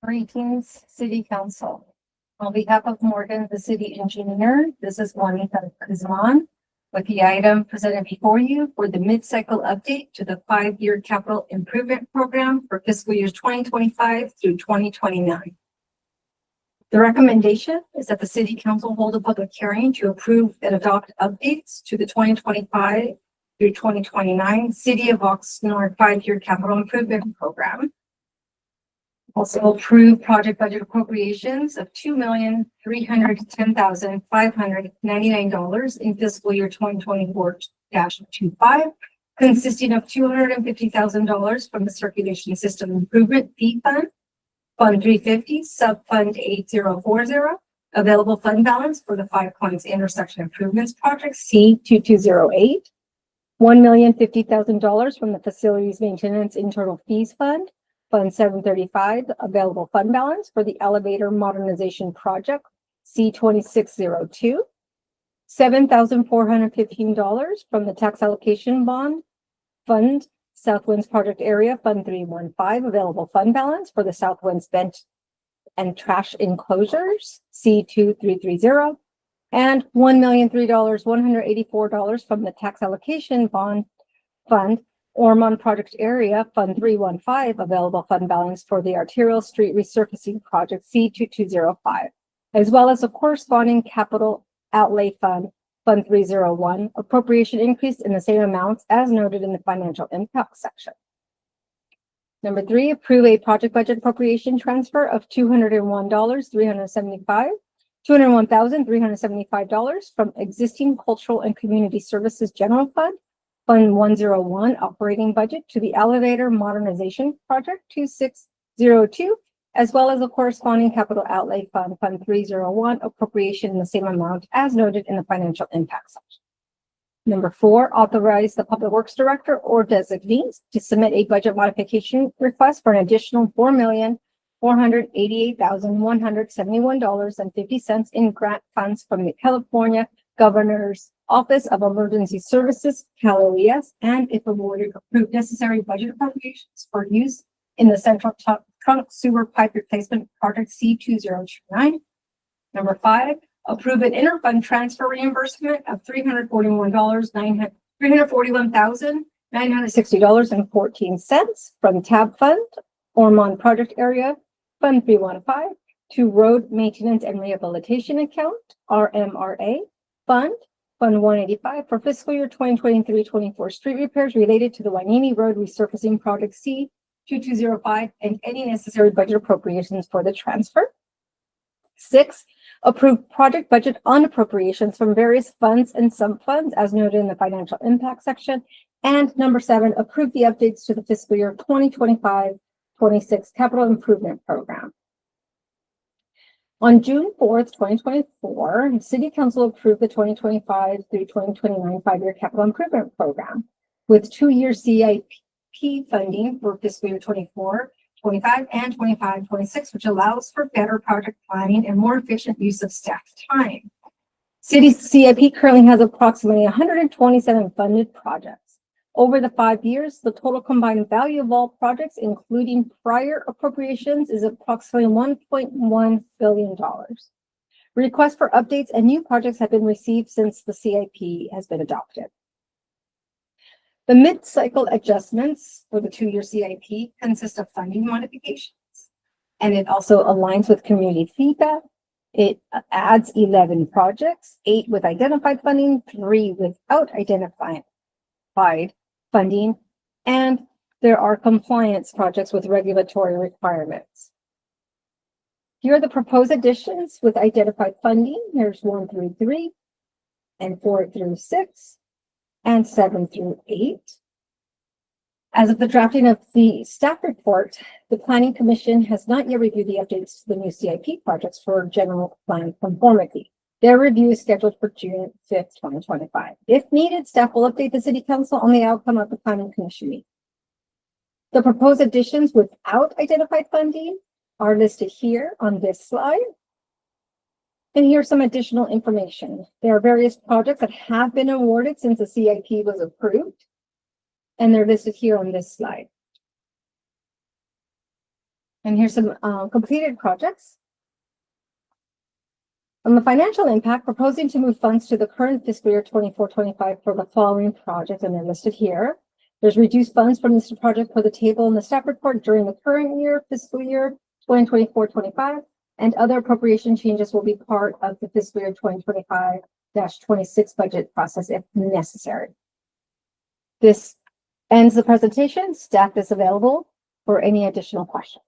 Greetings, City Council. On behalf of Morgan, the city engineer, this is Juanita Guzman with the item presented before you for the mid-cycle update to the 5-year capital improvement program for fiscal years 2025 through 2029. The recommendation is that the City Council hold a public hearing to approve and adopt updates to the 2025 through 2029 City of Oxnard 5-year capital improvement program. Also approve project budget appropriations of $2,310,599 in fiscal year 2024-25, consisting of $250,000 from the Circulation System Improvement Fee Fund, Fund 350, Sub-Fund 8040, available fund balance for the Five Points Intersection Improvements Project C2208, $1,050,000 from the Facilities Maintenance Internal Fees Fund, Fund 735, available fund balance for the Elevator Modernization Project, C2602. $7,415 from the Tax Allocation Bond Fund, Southwinds Project Area, Fund 315, available fund balance for the Southwinds Vent and Trash Enclosures, C2330. And $1,003,184 from the Tax Allocation Bond Fund, Ormond Project Area, Fund 315, available fund balance for the Arterial Street Resurfacing Project C2205, as well as a corresponding capital outlay fund, Fund 301, appropriation increase in the same amounts as noted in the financial impact section. Number 3, approve a project budget appropriation transfer of $201,375 from existing Cultural and Community Services General Fund, Fund 101 operating budget to the Elevator Modernization Project 2602, as well as a corresponding capital outlay fund, Fund 301, appropriation in the same amount as noted in the financial impact section. Number 4, authorize the Public Works Director or designees to submit a budget modification request for an additional $4,488,171.50 in grant funds from the California Governor's Office of Emergency Services, CalOES, and if awarded, approve necessary budget appropriations for use in the Central Trunk Sewer Pipe Replacement Project C2029. Number 5, approve an interfund transfer reimbursement of $341,960.14 from TAB Fund, Ormond Project Area, Fund 315, to Road Maintenance and Rehabilitation Account, RMRA, Fund 185 for fiscal year 2023-24 street repairs related to the Wainini Road Resurfacing Project C2205 and any necessary budget appropriations for the transfer. 6, approve project budget on appropriations from various funds and sub-funds as noted in the financial impact section. And number 7, approve the updates to the fiscal year 2025-26 capital improvement program. On June 4th, 2024, the City Council approved the 2025 through 2029 5-year capital improvement program with 2-year CIP funding for fiscal year 24, 25, and 25, 26, which allows for better project planning and more efficient use of staff time. City's CIP currently has approximately 127 funded projects. Over the 5 years, the total combined value of all projects, including prior appropriations, is approximately $1.1 billion. Requests for updates and new projects have been received since the CIP has been adopted. The mid-cycle adjustments for the 2-year CIP consist of funding modifications, and it also aligns with community feedback. It adds 11 projects, 8 with identified funding, 3 without identified funding, and there are compliance projects with regulatory requirements. Here are the proposed additions with identified funding. There's 1 through 3, and 4 through 6, and 7 through 8. As of the drafting of the staff report, the Planning Commission has not yet reviewed the updates to the new CIP projects for general plan conformity. Their review is scheduled for June 5th, 2025. If needed, staff will update the City Council on the outcome of the Planning Commission meeting. The proposed additions without identified funding are listed here on this slide. And here's some additional information. There are various projects that have been awarded since the CIP was approved, and they're listed here on this slide. And here's some completed projects. On the financial impact, proposing to move funds to the current fiscal year 24-25 for the following projects, and they're listed here. There's reduced funds from this project per the table in the staff report during the current year, fiscal year 2024-25, and other appropriation changes will be part of the fiscal year 2025-26 budget process if necessary. This ends the presentation. Staff is available for any additional questions.